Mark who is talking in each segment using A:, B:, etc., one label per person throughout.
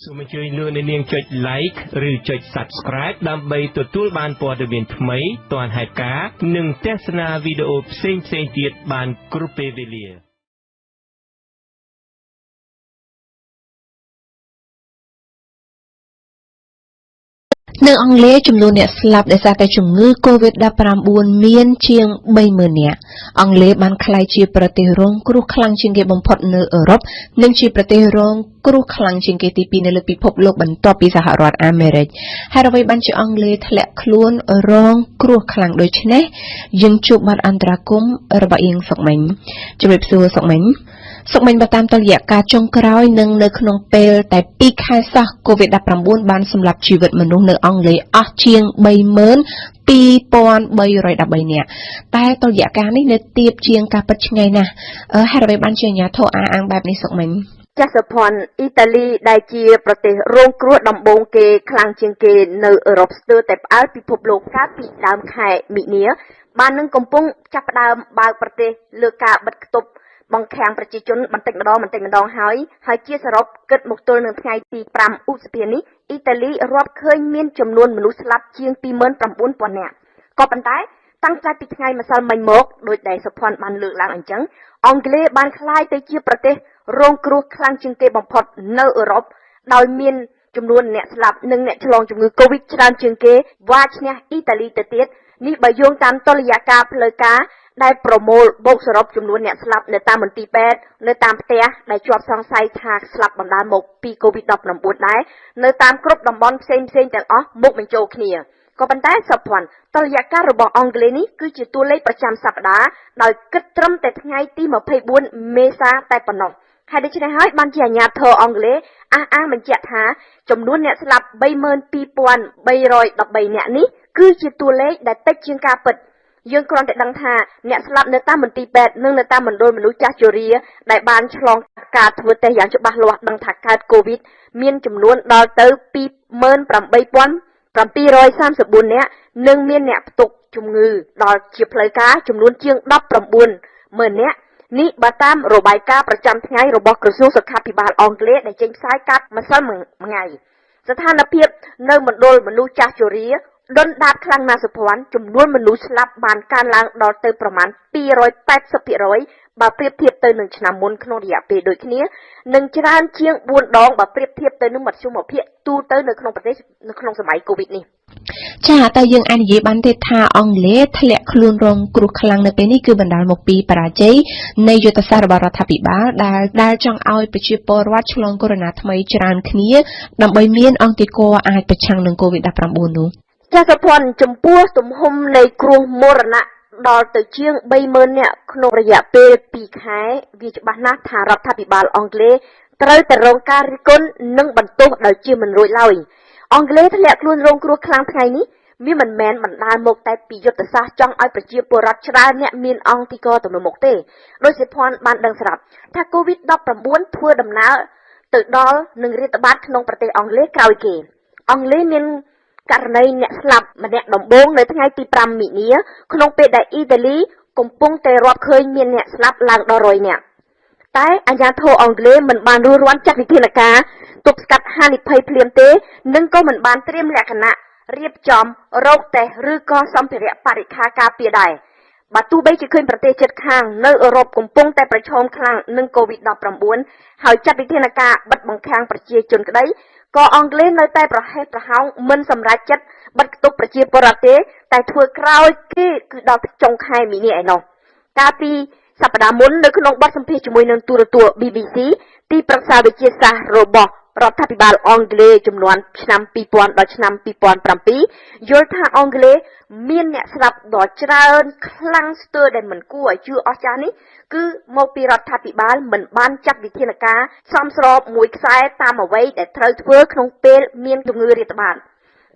A: សូមអញ្ជើញលោកអ្នកនាងចុច like ឬចុច subscribe ដើម្បីទទួលបានព័ត៌មានថ្មីទាន់ហេតុការណ៍និងទស្សនាវីដេអូផ្សេងៗទៀតបានគ្រប់ពេលវេលា
B: នៅអង់គ្លេសចំនួនអ្នកស្លាប់ដោយសារតែជំងឺ COVID-19 មានជាង 30,000 នាក់អង់គ្លេសបានក្លាយជាប្រទេសរងគ្រោះខ្លាំងជាងគេបំផុតនៅអឺរ៉ុបនិងជាប្រទេសរងគ្រោះខ្លាំងជាងគេទី2នៅលើពិភពលោកបន្ទាប់ពីសហរដ្ឋអាមេរិកហើយអ្វីបានជាអង់គ្លេសធ្លាក់ខ្លួនរងគ្រោះខ្លាំងដូចនេះយើងជួបបាត់អន្តរាគមន៍របស់អៀងសុកមិញជំរាបសួរសុកមិញបើតាមតរយៈការចុងក្រោយនិងនៅក្នុងពេលតែ2ខែសោះ COVID-19 បានសម្លាប់ជីវិតមនុស្សនៅអង់គ្លេសអស់ជាង 32,313 នាក់តែតរយៈការនេះនៅទាបជាងការពិតឆ្ងាយណាស់ហេតុអ្វីបានជាអាញាធរអាងបែបនេះសុកមិញ
C: ចាសភ័ណ្ឌអ៊ីតាលីដែលជាប្រទេសរងគ្រោះដំបូងគេខ្លាំងជាងគេនៅអឺរ៉ុបស្ទើរតែផ្អើលពិភពលោកកាលពីដើមខែមីនាបាននឹងកំពុងចាប់ផ្ដើមបើកប្រទេសលើការបិទគប់បង្ខាំងប្រជាជនបន្តិចម្ដងហើយជាសរុបគិតមកទល់នឹងថ្ងៃទី5ឧសភានេះអ៊ីតាលីរាប់ឃើញមានចំនួនមនុស្សស្លាប់ជាង 29,000 នាក់ក៏ប៉ុន្តែតាំងពីថ្ងៃម្សិលមិញមកដោយដែលសុភ័ណ្ឌបានលើកឡើងអញ្ចឹងអង់គ្លេសបានក្លាយទៅជាប្រទេសរងគ្រោះខ្លាំងជាងគេបំផុតនៅអឺរ៉ុបដោយមានចំនួនអ្នកស្លាប់និងអ្នកឆ្លងជំងឺ Covid ច្រើនជាងគេវ៉ាឈ្នះអ៊ីតាលីទៅទៀតនេះបើយោងតាមតុល្យការផ្លូវការដែលប្រមូលបូកសរុបចំនួនអ្នកស្លាប់នៅតាមមន្ទីរពេទ្យនៅតាមផ្ទះដែលជាប់សង្ស័យថាស្លាប់បណ្ដាលមកពី Covid-19 ដែរនៅតាមគ្រប់តំបន់ផ្សេងទាំងអស់មកបញ្ចូលគ្នាក៏ប៉ុន្តែសុភ័ណ្ឌតុល្យការរបស់អង់គ្លេសនេះគឺជាតួលេខប្រចាំសប្តាហ៍ដោយគិតត្រឹមតែថ្ងៃទី24មេសាតែប៉ុណ្ណោះហើយដូច្នេះហើយបានជាអាជ្ញាធរអង់គ្លេសអះអាងបញ្ជាក់ថាចំនួនអ្នកស្លាប់ 32,313 នាក់នេះគឺជាតួលេខដែលតិចជាងការពិតយើងគ្រាន់តែដឹងថាអ្នកស្លាប់នៅតាមមន្ទីរពេទ្យនិងនៅតាមមណ្ឌលមនុស្សចាស់ជរាដែលបានឆ្លងការធ្វើតេស្តយ៉ាងច្បាស់លាស់ដឹងថាកើតកូវីដមានចំនួនដល់ទៅ 28,734 នាក់និងមានអ្នកផ្ទុកជំងឺដល់ជាផ្លូវការចំនួនជាង 19,000 នាក់នេះបើតាមរបាយការណ៍ប្រចាំថ្ងៃរបស់ក្រសួងសុខាភិបាលអង់គ្លេសដែលចេញផ្សាយកាត់ម្សិលមិញស្ថានភាពនៅមណ្ឌលមនុស្សចាស់ជរាដុនដាបខ្លាំងណាស់សុភ័ណ្ឌចំនួនមនុស្សស្លាប់បានកើនឡើងដល់ទៅប្រមាណ 280% បើប្រៀបធៀបទៅនឹងឆ្នាំមុនក្នុងរយៈពេលដូចគ្នានិងច្រើនជាង4ដងបើប្រៀបធៀបទៅនឹងមធ្យមភាពទូទៅនៅក្នុងប្រទេសនៅក្នុងសម័យកូវីដនេះ
B: ចាតែយើងអាចនិយាយបានទេថាអង់គ្លេសធ្លាក់ខ្លួនរងគ្រោះខ្លាំងនៅពេលនេះគឺបណ្ដាលមកពីបរាជ័យនៃយុទ្ធសាស្ត្ររបស់រដ្ឋាភិបាលដែលចង់ឲ្យប្រជាពលរដ្ឋឆ្លងកូវីដ -19 ថ្មីច្រើនគ្នាដើម្បីមានអង្គាគរអាចប្រឆាំងនឹង COVID-19 នោះ
C: ចាសសុភ័ណ្ឌចំពោះទំហំនៃគ្រោះមរណៈដល់ទៅជាង 30,000 នាក់ក្នុងរយៈពេល2ខែវាច្បាស់ណាស់ថារដ្ឋាភិបាលអង់គ្លេសត្រូវតែរងការរិះគន់និងបន្ទោសដោយជាមិនរួចឡើយអង់គ្លេសធ្លាក់ខ្លួនរងគ្រោះខ្លាំងថ្ងៃនេះវាមិនមែនបណ្ដាលមកតែពីយុទ្ធសាស្ត្រចង់ឲ្យប្រជាពលរដ្ឋច្រើនអ្នកមានអង្គាគរទំនុកមុខទេដោយសុភ័ណ្ឌបានដឹងស្រាប់ថា COVID-19 ធ្វើដំណើរទៅដល់នឹងរាតត្បាតក្នុងប្រទេសអង់គ្លេសក្រោយគេអង់គ្លេសមានករណីអ្នកស្លាប់ម្នាក់ដំបូងនៅថ្ងៃទី5មីនាក្នុងពេលដែលអ៊ីតាលីកំពុងតែរាប់ឃើញមានអ្នកស្លាប់ឡើងដល់100នាក់តែអាជ្ញាធរអង់គ្លេសមិនបានរួចរាន់ចាត់វិធានការទប់ស្កាត់ហានិភ័យភ្លាមទេនិងក៏មិនបានត្រៀមលក្ខណៈរៀបចំរោគតេស្តឬក៏សម្ភារៈបរិក្ខារការពារដែរបើទោះបីជាឃើញប្រទេសជិតខាងនៅអឺរ៉ុបកំពុងតែប្រឈមខ្លាំងនឹង COVID-19 ហើយចាត់វិធានការបិទបង្ខាំងប្រជាជនក្តីក៏អង់គ្លេសនៅតែប្រហែសប្រហោងមិនសម្រេចចិត្តបិទគប់ប្រជាពលរដ្ឋទេតែធ្វើក្រោយគេគឺដល់ចុងខែមីនាឯណោះកាលពីសប្តាហ៍មុននៅក្នុងបទសម្ភាសន៍ជាមួយនឹងទូរទស្សន៍ BBC ទីប្រឹក្សាវិទ្យាសាស្ត្ររបស់រដ្ឋាភិបាលអង់គ្លេសចំនួនឆ្នាំ2000ដល់ឆ្នាំ2007យល់ថាអង់គ្លេសមានអ្នកស្លាប់ដ៏ច្រើនខ្លាំងស្ទើរដែលមិនគួរឲ្យជឿអស្ចារ្យនេះគឺមកពីរដ្ឋាភិបាលមិនបានចាត់វិធានការសមស្របមួយខ្សែតាមអ្វីដែលត្រូវធ្វើក្នុងពេលមានជំងឺរាតត្បាត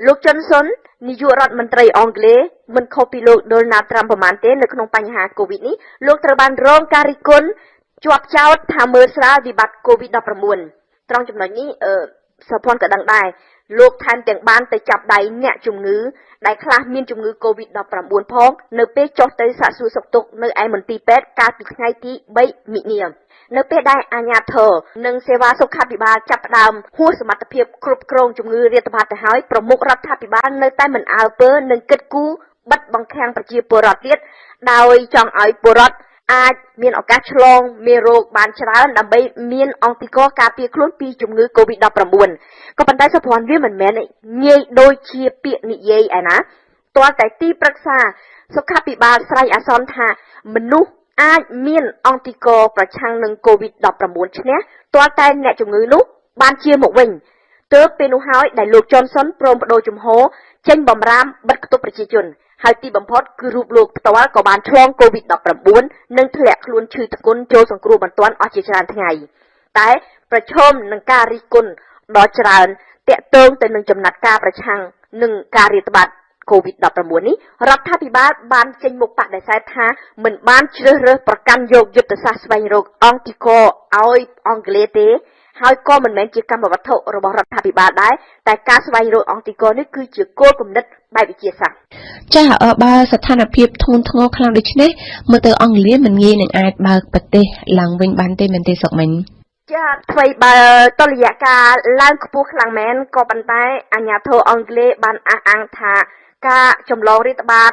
C: លោក Johnson នាយករដ្ឋមន្ត្រីអង់គ្លេសមិនខុសពីលោក Donald Trump ប្រមាណទេនៅក្នុងបញ្ហា COVID នេះលោកត្រូវបានរងការរិះគន់ជាប់ចោទថាមើលស្រាលវិបត្តិ COVID-19 ត្រង់ចំណុចនេះ សភ័ណ្ឌក៏ដឹងដែរលោកថែមទាំងបានទៅចាប់ដៃអ្នកជំងឺដែលខ្លះមានជំងឺ COVID-19 ផងនៅពេលចុះទៅសាកសួរសុខទុក្ខនៅឯមន្ទីរពេទ្យកាលពីថ្ងៃទី3មិនិនានៅពេលដែលអាជ្ញាធរនិងសេវាសុខាភិបាលចាប់ផ្ដើមហួសសមត្ថភាពគ្រប់គ្រងជំងឺរាតត្បាតទៅហើយប្រមុខរដ្ឋាភិបាលនៅតែមិនអើពើនឹងគិតគូរបិទបង្ខាំងប្រជាពលរដ្ឋទៀតដោយចង់ឲ្យពលរដ្ឋអាចមានឱកាសឆ្លងមេរោគបានច្រើនដើម្បីមានអង្តិកការពារខ្លួនពីជំងឺ COVID-19 ក៏ប៉ុន្តែសុភ័ណ្ឌវាមិនមែនងាយដូចជាពាក្យនិយាយឯណាទាល់តែទីប្រឹក្សាសុខាភិបាលស្រែកអាសន្នថាមនុស្សអាចមានអង្តិកប្រឆាំងនឹង COVID-19 ឈ្នះទាល់តែអ្នកជំងឺនោះបានជាមកវិញទើបពេលនោះហើយដែលលោកចនសុនព្រមបដូរជំហរចេញបំរាមបិទគប់ប្រជាជនហើយទីបំផុតគឺរូបលោកផ្ទាល់ក៏បានឆ្លង COVID-19 និងធ្លាក់ខ្លួនឈឺធ្ងន់ចូលសង្គ្រោះបន្ទាន់អស់ជាច្រើនថ្ងៃតែប្រឈមនឹងការរិះគន់ដ៏ច្រើនតាក់ទងទៅនឹងចំណាត់ការប្រឆាំងនឹងការរាតត្បាត COVID-19 នេះរដ្ឋាភិបាលបានចេញមុខបដិសេធថាមិនបានជ្រើសរើសប្រកាន់យកយុទ្ធសាស្ត្រស្វែងរកអង្តិកឲ្យអង់គ្លេសទេហើយក៏មិនមែនជាកម្មវត្ថុរបស់រដ្ឋាភិបាលដែរតែការស្វែងរកអង្តិកនេះគឺជាគោលគំនិតបែបវិទ្យាសាស្ត្រ
B: ចាបើស្ថានភាពធ្ងន់ធ្ងរខ្លាំងដូចនេះមើលទៅអង់គ្លេសមិនងាយនឹងអាចបើកប្រទេសឡើងវិញបានទេមែនទេសុកមិញ
C: ចាអ្វីបើតលយៈការឡើងខ្ពស់ខ្លាំងមែនក៏ប៉ុន្តែអាជ្ញាធរអង់គ្លេសបានអះអាងថាការចម្លងរាតត្បាត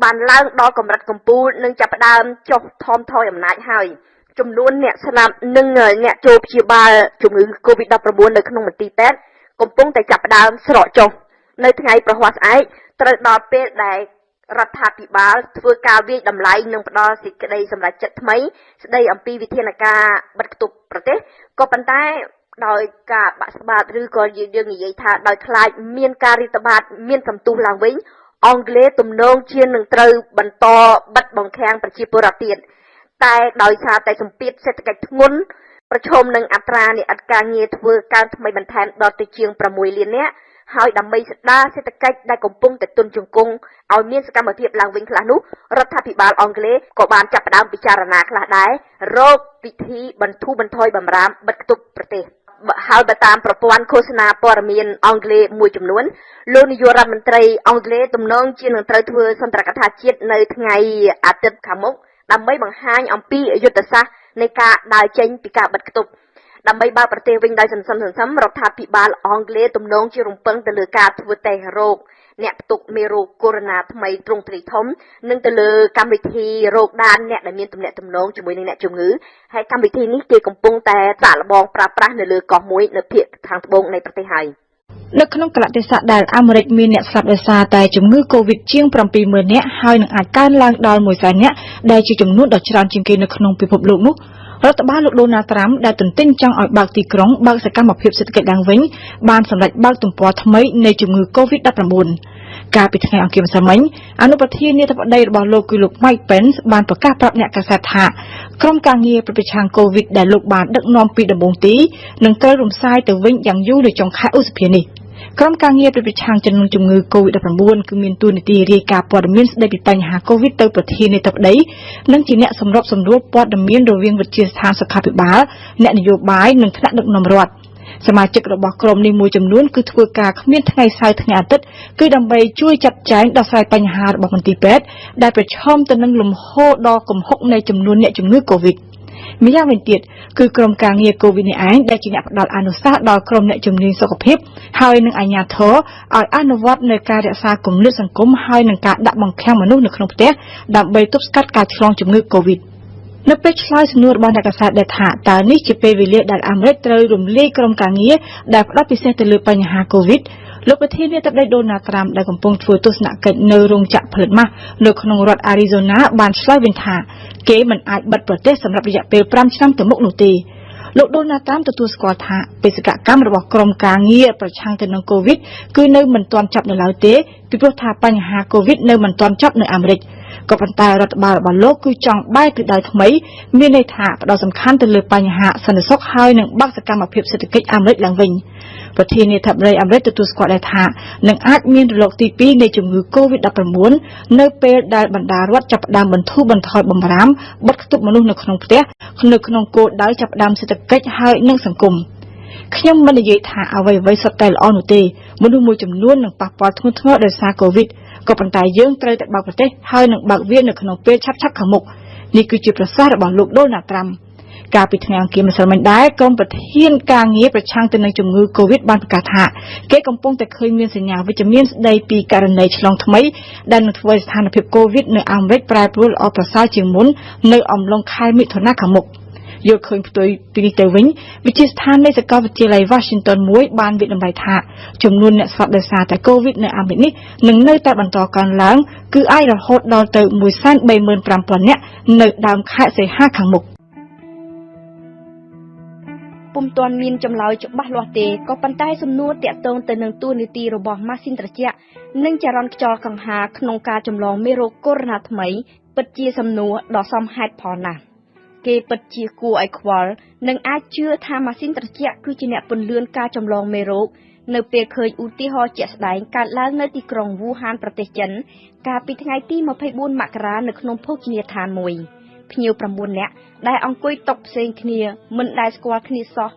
C: បានឡើងដល់កម្រិតកំពូលនិងចាប់ផ្ដើមចុះថមថយអំណាចហើយចំនួនអ្នកស្លាប់និងអ្នកចូលព្យាបាលជំងឺ COVID-19 នៅក្នុងមន្ទីរពេទ្យកំពុងតែចាប់ផ្ដើមស្រកចុះនៅថ្ងៃប្រហ័សស្អែកត្រូវដល់ពេលដែលរដ្ឋាភិបាលធ្វើការវិយតម្លៃនិងផ្ដល់សេចក្តីសម្រេចចិត្តថ្មីស្ដីអំពីវិធានការបិទគប់ប្រទេសក៏ប៉ុន្តែដោយការបាក់ស្បាតឬក៏យើងនិយាយថាដោយខ្លាចមានការរាតត្បាតមានសន្ទុះឡើងវិញអង់គ្លេសទំនងជានឹងត្រូវបន្តបិទបង្ខាំងប្រជាពលរដ្ឋទៀតតែដោយសារតែសម្ពាធសេដ្ឋកិច្ចធ្ងន់ប្រឈមនឹងអត្រានៃអត្រាការងារធ្វើកើនថ្មីបន្ថែមដល់ទៅជាង6លាននាក់ហើយដើម្បីស្ដារសេដ្ឋកិច្ចដែលកំពុងតែទន់ជង្គង់ឲ្យមានសកម្មភាពឡើងវិញខ្លះនោះរដ្ឋាភិបាលអង់គ្លេសក៏បានចាប់ផ្ដើមពិចារណាខ្លះដែររកវិធីបន្ធូរបន្ថយបំរាមបិទគប់ប្រទេសហើយបើតាមប្រព័ន្ធឃោសនាព័ត៌មានអង់គ្លេសមួយចំនួនលោកនាយករដ្ឋមន្ត្រីអង់គ្លេសទំនងជានឹងត្រូវធ្វើសន្ទរកថាជាតិនៅថ្ងៃអាទិត្យខាងមុខដើម្បីបង្ហាញអំពីយុទ្ធសាស្ត្រនៃការដើរចេញពីការបិទគប់ដើម្បីបើកប្រទេសវិញដោយសន្សំរដ្ឋាភិបាលអង់គ្លេសទំនងជារំពឹងទៅលើការធ្វើតេស្តរោគអ្នកផ្ទុកមេរោគកូវីដ -19 ថ្មីទ្រង់ទ្រាយធំនិងទៅលើកម្មវិធីរោគដានអ្នកដែលមានទំនាក់ទំនងជាមួយនឹងអ្នកជំងឺហើយកម្មវិធីនេះគេកំពុងតែសាកល្បងប្រើប្រាស់នៅលើកោះមួយនៅភាគខាងត្បូងនៃប្រទេសហើយ
D: នៅក្នុងកលៈទេសៈដែលអាមេរិកមានអ្នកស្លាប់ដោយសារតែជំងឺ COVID ជាង 70000 នាក់ហើយនឹងអាចកើនឡើងដល់ 100,000 នាក់ដែលជាចំនួនដ៏ច្រើនជាងគេនៅក្នុងពិភពលោកនោះរដ្ឋបាលលោកដូណាល់ត្រាំដែលទន្ទឹងចង់ឲ្យបើកទីក្រុងបើកសកម្មភាពសេដ្ឋកិច្ចឡើងវិញបានសម្រេចបើកទំព័រថ្មីនៃជំងឺ COVID-19 កាលពីថ្ងៃអង្គារម្សិលមិញអនុប្រធានាធិបតីរបស់លោកគឺលោក Mike Pence បានប្រកាសប្រាប់អ្នកកាសែតថាក្រុមការងារប្រឆាំង COVID ដែលលោកបានដឹកនាំពីដំបូងទីនឹងត្រូវរំសាយទៅវិញយ៉ាងយូរនៅចុងខែឧសភានេះក្រុមការងារប្រឆាំងជំងឺ COVID-19 គឺមានតួនាទីរាយការណ៍ព័ត៌មានស្ដីពីបញ្ហា COVID ទៅប្រធានាធិបតីនិងជាអ្នកសម្របសម្រួលព័ត៌មានរវាងវិទ្យាស្ថានសុខាភិបាលអ្នកនយោបាយនិងថ្នាក់ដឹកនាំរដ្ឋសមាជិករបស់ក្រុមនេះមួយចំនួនគឺធ្វើការគ្មានថ្ងៃសៅរ៍ថ្ងៃអាទិត្យគឺដើម្បីជួយចាត់ចែងដោះស្រាយបញ្ហារបស់មន្ទីរពេទ្យដែលប្រឈមទៅនឹងលំហូរដ៏គំហុកនៃចំនួនអ្នកជំងឺ COVID ម្យ៉ាងវិញទៀតគឺក្រុមការងារ COVID នេះឯងដែលជាអ្នកផ្ដល់អនុសាសន៍ដល់ក្រុមអ្នកជំនាញសុខភាពហើយនឹងអាជ្ញាធរឲ្យអនុវត្តនៅការរក្សាគម្លាតសង្គមហើយនឹងការដាក់បង្ខាំងមនុស្សនៅក្នុងផ្ទះដើម្បីទប់ស្កាត់ការឆ្លងជំងឺ COVID នៅពេលឆ្លើយសំណួររបស់អ្នកកាសែតដែលថាតើនេះជាពេលវេលាដែលអាមេរិកត្រូវរំលាយក្រុមការងារដែលផ្ដោតពិសេសទៅលើបញ្ហា COVID លោកប្រធានាធិបតីដូណាល់ត្រាំដែលកំពុងធ្វើទស្សនកិច្ចនៅរោងចក្រផលិតម៉ាស់នៅក្នុងរដ្ឋ Arizona បានឆ្លើយវិញថាគេមិនអាចបិទប្រទេសសម្រាប់រយៈពេល5ឆ្នាំទៅមុខនោះទេលោកដូណាល់ត្រាំទទួលស្គាល់ថាបេសកកម្មរបស់ក្រុមការងារប្រឆាំងទៅនឹង COVID គឺនៅមិនទាន់ចប់នៅឡើយទេពីព្រោះថាបញ្ហា COVID នៅមិនទាន់ចប់នៅអាមេរិកក៏ប៉ុន្តែរដ្ឋបាលរបស់លោកគឺចង់បែរទិសដៅថ្មីមានន័យថាផ្ដោតសំខាន់ទៅលើបញ្ហាសន្តិសុខហើយនឹងបើកសកម្មភាពសេដ្ឋកិច្ចអាមេរិកឡើងវិញប្រធានាធិបតីអាមេរិកទទួលស្គាល់ដែរថានឹងអាចមានរលកទី2នៃជំងឺ COVID-19 នៅពេលដែលបណ្ដារដ្ឋចាប់ផ្ដើមបន្ធូរបន្ថយបំរាមបិទគប់មនុស្សនៅក្នុងផ្ទះនៅក្នុងគោលដៅចាប់ផ្ដើមសេដ្ឋកិច្ចហើយនិងសង្គម ខ្ញុំមិននិយាយថាអ្វីៗសុទ្ធតែល្អនោះទេមនុស្សមួយចំនួននឹងប៉ះពាល់ធ្ងន់ធ្ងរដោយសារ COVID ក៏ប៉ុន្តែយើងត្រូវតែបើកប្រទេសហើយនឹងបើកវានៅក្នុងពេលឆាប់ៗខាងមុខនេះគឺជាប្រសាសន៍របស់លោកដូណាល់ត្រាំកាលពីថ្ងៃអង្គារម្សិលមិញដែរក្រុមប្រធានការងារប្រឆាំងទៅនឹងជំងឺ COVID បានប្រកាសថាគេកំពុងតែឃើញមានសញ្ញាវិជ្ជមានស្ដីពីករណីឆ្លងថ្មីដែលនឹងធ្វើឲ្យស្ថានភាព COVID នៅអាមេរិកប្រែប្រួលល្អប្រសើរជាងមុននៅអំឡុងខែមិថុនាខាងមុខយល់ឃើញផ្ទុយពីនេះទៅវិញវិទ្យាស្ថាននៃសាកលវិទ្យាល័យ Washington មួយបានវិតម្លៃថាចំនួនអ្នកស្លាប់ដោយសារតែ COVID នៅអាមេរិកនេះនឹងនៅតែបន្តកើនឡើងគឺអាចរហូតដល់ទៅ 135,000 នាក់នៅដើមខែសីហាខាងមុខ
C: ពុំទាន់មានចម្លើយច្បាស់លាស់ទេក៏ប៉ុន្តែសំណួរតាក់ទងទៅនឹងតួនាទីរបស់ម៉ាស៊ីនត្រជាក់និងចរន្តខ្យល់កង្ហារក្នុងការចម្លងមេរោគកូវីដ -19 ថ្មីពិតជាសំណួរដ៏សមហេតុផលណាស់គេពិតជាគួរឲ្យខ្វល់និងអាចជឿថាម៉ាស៊ីនត្រជាក់គឺជាអ្នកពន្លឿនការចម្លងមេរោគនៅពេលឃើញឧទាហរណ៍ជាក់ស្ដែងកើតឡើងនៅទីក្រុងវូហានប្រទេសចិនកាលពីថ្ងៃទី24មករានៅក្នុងភោជនីយដ្ឋានមួយភ្ញៀវ9នាក់ដែលអង្គុយតុផ្សេងគ្នាមិនដែលស្គាល់គ្នាសោះ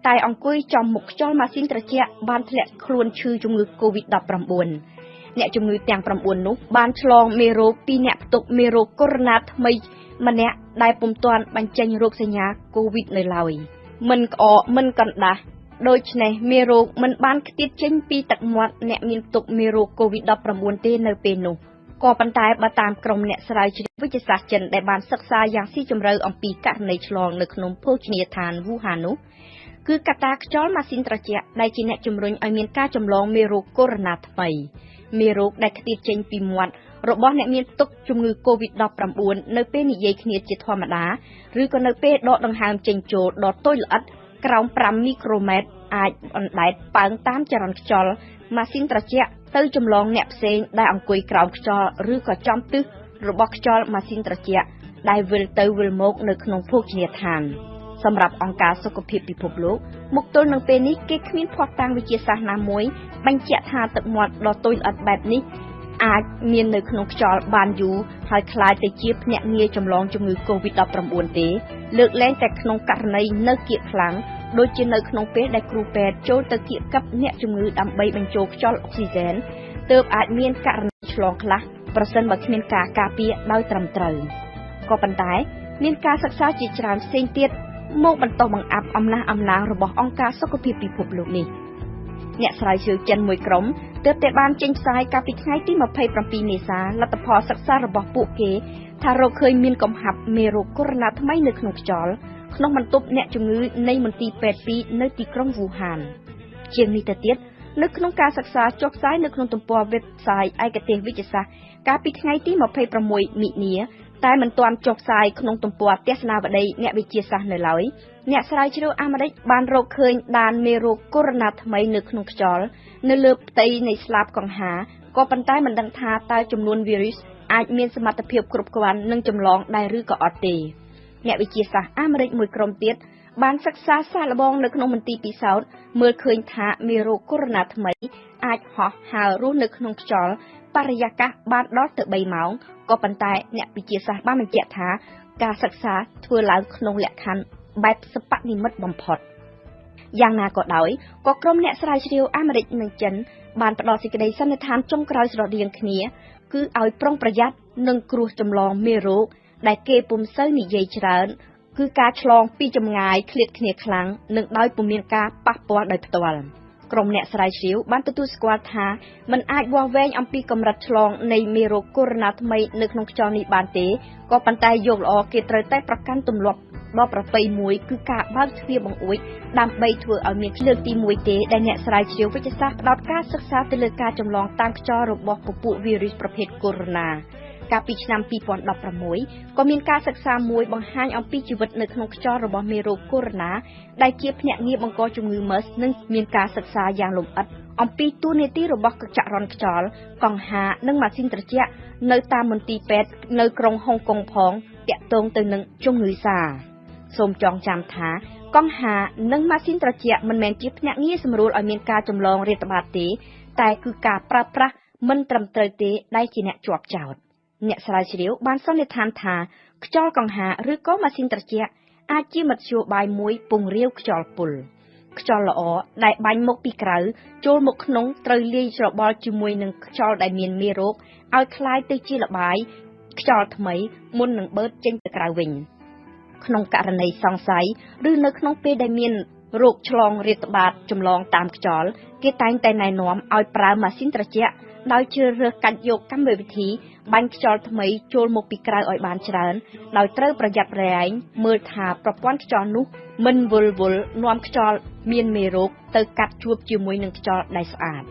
C: តែអង្គុយចំមុខខ្យល់ម៉ាស៊ីនត្រជាក់បានធ្លាក់ខ្លួនឈឺជំងឺ COVID-19 អ្នកជំងឺទាំង9នោះបានឆ្លងមេរោគពីអ្នកផ្ទុកមេរោគកូវីដ -19 ថ្មីម្នាក់ដែលពុំទាន់បញ្ចេញរោគសញ្ញា COVID នៅឡើយមិនក្អកមិនកណ្ដាស់ដូច្នេះមេរោគមិនបានខ្ទាតចេញពីទឹកមាត់អ្នកមានផ្ទុកមេរោគ COVID-19 ទេនៅពេលនោះក៏ប៉ុន្តែបើតាមក្រុមអ្នកស្រាវជ្រាវវិទ្យាសាស្ត្រចិនដែលបានសិក្សាយ៉ាងស៊ីជម្រៅអំពីករណីឆ្លងនៅក្នុងភោជនីយដ្ឋានវូហាននោះគឺកត្តាខ្យល់ម៉ាស៊ីនត្រជាក់ដែលជាអ្នកជំរុញឲ្យមានការចម្លងមេរោគកូវីដ -19 ថ្មីមេរោគដែលខ្ទាតចេញពីមាត់របស់អ្នកមានផ្ទុកជំងឺ COVID-19 នៅពេលនិយាយគ្នាជាធម្មតាឬក៏នៅពេលដកដង្ហើមចេញចូលដ៏តូចល្អិតក្រោម5មីក្រូម៉ែត្រអាចអណ្ដែតប៉ើងតាមចរន្តខ្យល់ម៉ាស៊ីនត្រជាក់ទៅចម្លងអ្នកផ្សេងដែលអង្គុយក្រោមខ្យល់ឬក៏ចំទិសរបស់ខ្យល់ម៉ាស៊ីនត្រជាក់ដែលវិលទៅវិលមកនៅក្នុងភោជនីយដ្ឋានសម្រាប់អង្គការសុខភាពពិភពលោកមកទល់នឹងពេលនេះគេគ្មានភស្តុតាងវិទ្យាសាស្ត្រណាមួយបញ្ជាក់ថាទឹកមាត់ដ៏តូចល្អិតបែបនេះអាចមាននៅក្នុងខ្យល់បានយូរហើយคล้ายទៅជាភ្នាក់ងារចម្លងជំងឺ COVID-19 ទេលើកលែងតែក្នុងករណីនៅគៀកខ្លាំងដូចជានៅក្នុងពេលដែលគ្រូពេទ្យចូលទៅគៀកកាប់អ្នកជំងឺដើម្បីបញ្ចូលខ្យល់អុកស៊ីហ្សែនទើបអាចមានករណីឆ្លងខ្លះប្រសិនបើគ្មានការការពារដោយត្រឹមត្រូវក៏ប៉ុន្តែមានការសិក្សាជាច្រើនផ្សេងទៀតមកបន្តបង្អាប់អំណះរបស់អង្គការសុខភាពពិភពលោកនេះអ្នកស្រាវជ្រាវចិនមួយក្រុមទើបតែបានចេញផ្សាយកាលពីថ្ងៃទី27មេសាលទ្ធផលសិក្សារបស់ពួកគេថារកឃើញមានកំហាប់មេរោគកូវីដ -19 ថ្មីនៅក្នុងខ្យល់ក្នុងបន្ទប់អ្នកជំងឺនៃមន្ទីរពេទ្យ2នៅទីក្រុងវូហានជាងនេះទៅទៀតនៅក្នុងការសិក្សាចុះផ្សាយនៅក្នុងទំព័រ website ឯកទេសវិទ្យាសាស្ត្រកាលពីថ្ងៃទី26មិនិនាតែមិនទាន់ចុះផ្សាយក្នុងទំព័រទស្សនាវដ្តីអ្នកវិទ្យាសាស្ត្រនៅឡើយអ្នកស្រាវជ្រាវអាមេរិកបានរកឃើញដានមេរោគកូវីដ -19 ថ្មីនៅក្នុងខ្យល់នៅលើផ្ទៃនៃស្លាបកង្ហារក៏ប៉ុន្តែមិនដឹងថាតើចំនួនវីរុសអាចមានសមត្ថភាពគ្រប់គ្រាន់នឹងចម្លងដែរឬក៏អត់ទេអ្នកវិទ្យាសាស្ត្រអាមេរិកមួយក្រុមទៀតបានសិក្សាសាកល្បងនៅក្នុងមន្ទីរពិសោធន៍មើលឃើញថាមេរោគកូវីដ -19 ថ្មីអាចហោះហើររស់នៅក្នុងខ្យល់បរិយាកាសបានដល់ទៅ3ម៉ោងក៏ប៉ុន្តែអ្នកវិទ្យាសាស្ត្របានបញ្ជាក់ថាការសិក្សាធ្វើឡើងក្នុងលក្ខខណ្ឌបែបសិប្បនិម្មិតបំផុតយ៉ាងណាក៏ដោយក៏ក្រុមអ្នកស្រាវជ្រាវអាមេរិកនិងចិនបានផ្ដល់សេចក្តីសន្និដ្ឋានចុងក្រោយស្រដៀងគ្នាគឺឲ្យប្រុងប្រយ័ត្ននឹងគ្រោះចម្លងមេរោគដែលគេពុំសូវនិយាយច្រើនគឺការឆ្លងពីចម្ងាយឃ្លាតគ្នាខ្លាំងនិងដោយពុំមានការប៉ះពាល់ដោយផ្ទាល់ក្រុមអ្នកស្រាវជ្រាវបានទទួលស្គាល់ថាมันអាចវាស់វែងអំពីកម្រិតឆ្លងនៃមេរោគកូវីដ -19 ថ្មីនៅក្នុងខ្យល់នេះបានទេក៏ប៉ុន្តែយកល្អគេត្រូវតែប្រកាន់ទម្លាប់ដ៏ប្រពៃមួយគឺការបើកទ្វារបង្អួចដើម្បីធ្វើឲ្យមានលើកទី1ទេដែលអ្នកស្រាវជ្រាវវិទ្យាសាស្ត្រផ្ដោតការសិក្សាទៅលើការចម្លងតាមខ្យល់របស់ពពួកវីរុសប្រភេទកូវីដ កាលពីឆ្នាំ2016ក៏មានការសិក្សាមួយបង្ហាញអំពីជីវិតនៅក្នុងខ្យល់របស់មេរោគកូវីដ ដែលជាភ្នាក់ងារបង្កជំងឺ MERS និងមានការសិក្សាយ៉ាងលម្អិតអំពីតួនាទីរបស់ចរន្តខ្យល់កង្ហារនិងម៉ាស៊ីនត្រជាក់នៅតាមមន្ទីរពេទ្យនៅក្រុងហុងកុងផងតាក់ទងទៅនឹងជំងឺសាសូមចងចាំថាកង្ហារនិងម៉ាស៊ីនត្រជាក់មិនមែនជាភ្នាក់ងារសម្រួលឲ្យមានការចម្លងរាតត្បាតទេតែគឺការប្រើប្រាស់មិនត្រឹមត្រូវទេដែលជាអ្នកជាប់ចោទអ្នកស្រាវជ្រាវបានសន្និដ្ឋានថាខ្យល់កង្ហារឬក៏ម៉ាស៊ីនត្រជាក់អាចជាមធ្យោបាយមួយពង្រាយខ្យល់ពុល ខ្យល់ល្អដែលបាញ់មកពីក្រៅចូលមកក្នុងត្រូវលាយច្របល់ជាមួយនឹងខ្យល់ដែលមានមេរោគឲ្យคล้ายទៅជាល្បាយខ្យល់ថ្មីមុននឹងបឺតចេញទៅក្រៅវិញក្នុងករណីសង្ស័យឬនៅក្នុងពេលដែលមានរោគឆ្លងរាតត្បាតចម្លងតាមខ្យល់គេតែងតែណែនាំឲ្យប្រើម៉ាស៊ីនត្រជាក់ដោយជ្រើសរើសកាត់យកកម្មវិធីបាញ់ខ្យល់ថ្មីចូលមកពីក្រៅឲ្យបានច្រើនដោយត្រូវប្រយ័ត្នប្រយែងមើលថាប្រព័ន្ធខ្យល់នោះមិនវិលវល់នាំខ្យល់មានមេរោគទៅកាត់ជួបជាមួយនឹងខ្យល់ដែលស្អាត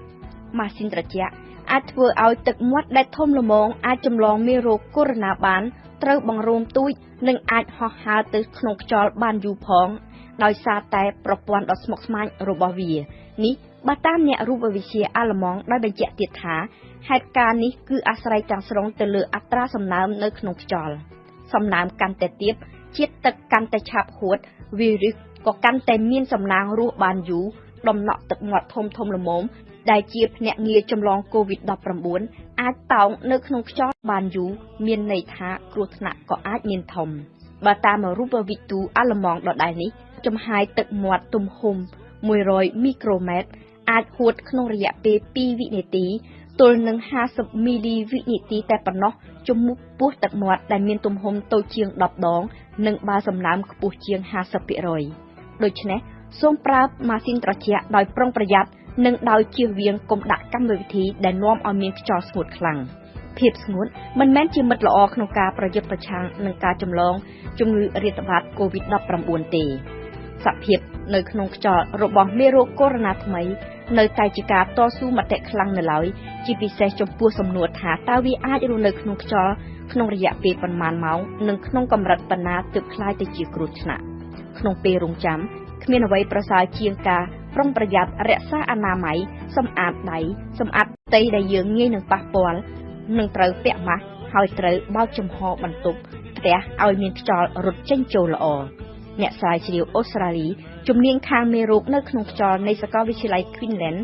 C: ម៉ាស៊ីនត្រជាក់អាចធ្វើឲ្យទឹកមាត់ដែលធំល្មមអាចចម្លងមេរោគកូវីដ -19 បានត្រូវបង្រួមទូចនិងអាចហោះហើរទៅក្នុងខ្យល់បានយូរផងដោយសារតែប្រព័ន្ធដ៏ស្មុគស្មាញរបស់វានេះបើតាមអ្នករូបវិទ្យាអាល្លឺម៉ង់ដោយបញ្ជាក់ទៀតថាហេតុការណ៍នេះគឺអាស្រ័យទាំងស្រុងទៅលើអត្រាសំណើមនៅក្នុងខ្យល់សំណើមកាន់តែទាបជាតិទឹកកាន់តែឆាប់ហួតវីរុសក៏កាន់តែមានសំណាងរស់បានយូរដំណក់ទឹកមាត់ធំល្មមដែលជាភ្នាក់ងារចម្លងកូវីដ -19 អាចតោងនៅក្នុងខ្យល់បានយូរមានន័យថាគ្រោះថ្នាក់ក៏អាចមានធំបើតាមរូបវិទូអាល្លឺម៉ង់ដដែលនេះចំហាយទឹកមាត់ទំហំ100 មីក្រូម៉ែត្រអាចហួតក្នុងរយៈពេល2វិនាទីទល់នឹង50មីលីវិនាទីតែប៉ុណ្ណោះជំមុខពោះទឹកមាត់ដែលមានទំហំតូចជាង10ដងនិងបើសំណើមខ្ពស់ជាង 50% ដូច្នេះសូមប្រើម៉ាស៊ីនត្រជាក់ដោយប្រុងប្រយ័ត្ននិងដោយជៀសវាងកុំដាក់កម្មវិធីដែលនាំឲ្យមានខ្យល់ស្ងួតខ្លាំងភាពស្ងួតមិនមែនជាមិត្តល្អក្នុងការប្រយុទ្ធប្រឆាំងនឹងការចម្លងជំងឺរាតត្បាតកូវីដ -19 ទេសភាពនៅក្នុងខ្យល់របស់មេរោគកូវីដ -19 ថ្មីនៅតែជាការតស៊ូមតិខ្លាំងនៅឡើយជាពិសេសចំពោះសំណួរថាតើវាអាចរស់នៅក្នុងខ្យល់ក្នុងរយៈពេលប៉ុន្មានម៉ោងនិងក្នុងកម្រិតប៉ុណ្ណាទើបក្លាយទៅជាគ្រោះថ្នាក់ក្នុងពេលរងចាំគ្មានអ្វីប្រសើរជាងការប្រុងប្រយ័ត្នរក្សាអនាម័យសម្អាតដៃសម្អាតផ្ទៃដែលយើងងាយនឹងប៉ះពាល់និងត្រូវពាក់ម៉ាស់ហើយត្រូវបើកចំហបន្ទប់ផ្ទះឲ្យមានខ្យល់រត់ចេញចូលល្អអ្នកស្រាវជ្រាវអូស្ត្រាលីជំនាញខាងមេរោគនៅក្នុងខ្យល់នៃសាកលវិទ្យាល័យ Queensland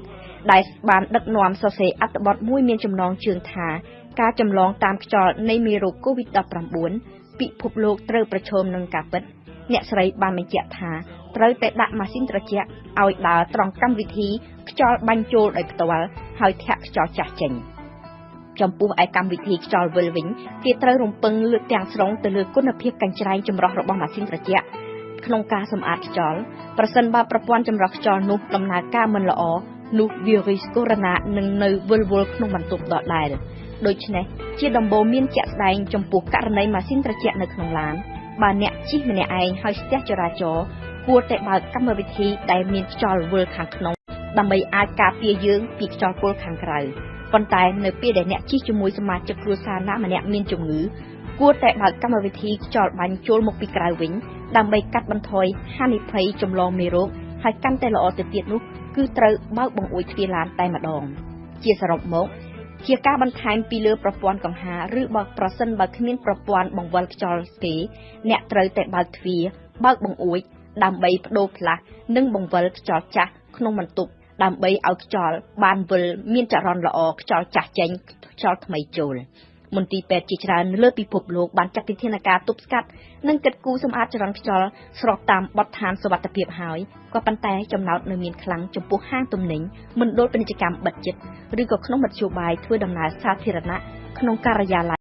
C: ដែលបានដឹកនាំសរសេរអត្ថបទមួយមានចំណងជើងថាការចម្លងតាមខ្យល់នៃមេរោគកូវីដ -19 ពិភពលោកត្រូវប្រឈមនឹងការពិតអ្នកស្រីបានបញ្ជាក់ថាត្រូវតែដាក់ម៉ាស៊ីនត្រជាក់ឲ្យដើរត្រង់កម្មវិធីខ្យល់បាញ់ចូលដោយផ្ទាល់ហើយធាក់ខ្យល់ចាស់ចេញចំពោះឯកម្មវិធីខ្យល់វិលវិញគេត្រូវរំពឹងលើកទាំងស្រុងទៅលើគុណភាពកញ្ច្រែងចម្រោះរបស់ម៉ាស៊ីនត្រជាក់ក្នុងការសម្អាតខ្យល់ប្រសិនបើប្រព័ន្ធចម្រោះខ្យល់នោះដំណើរការមិនល្អនោះវីរុសកូវីដ -19 នឹងនៅវិលវល់ក្នុងបន្ទប់ដដែលដូច្នេះជាដំបូងមានជាក់ស្ដែងចំពោះករណីម៉ាស៊ីនត្រជាក់នៅក្នុងឡានបើអ្នកជិះម្នាក់ឯងហើយស្ទះចរាចរណ៍គួរតែបើកកម្មវិធីដែលមានខ្យល់វិលខាងក្នុងដើម្បីអាចការពារយើងពីខ្យល់ពុលខាងក្រៅប៉ុន្តែនៅពេលដែលអ្នកជិះជាមួយសមាជិកគ្រួសារណាម្នាក់មានជំងឺគួរតែបើកកម្មវិធីខ្យល់បាញ់ចូលមកពីក្រៅវិញដើម្បីកាត់បន្ថយហានិភ័យចម្លងមេរោគហើយកាន់តែល្អទៅទៀតនោះគឺត្រូវបើកបង្អួចទ្វារឡានតែម្ដងជាសរុបមកជាការបន្ថែមពីលើប្រព័ន្ធកង្ហារឬបើប្រសិនបើគ្មានប្រព័ន្ធបង្វិលខ្យល់ទេអ្នកត្រូវតែបើកទ្វារបើកបង្អួចដើម្បីបដូរផ្លាស់និងបង្វិលខ្យល់ចាស់ក្នុងបន្ទប់ដើម្បីឲ្យខ្យល់បានវិលមានចរន្តល្អខ្យល់ចាស់ចេញខ្យល់ថ្មីចូលមន្ទីរពេទ្យជាច្រើនលើពិភពលោកបានចាត់វិធានការទប់ស្កាត់និងកិត្តគូសម្អាតចរន្តខ្យល់ស្របតាមបទដ្ឋានសុវត្ថិភាពហើយក៏ប៉ុន្តែចំណោទនៅមានខ្លាំងចំពោះហាងទំនិញមណ្ឌលពាណិជ្ជកម្មបិទជិតឬក៏ក្នុងមធ្យោបាយធ្វើដំណើរសាធារណៈក្នុងការិយាល័យ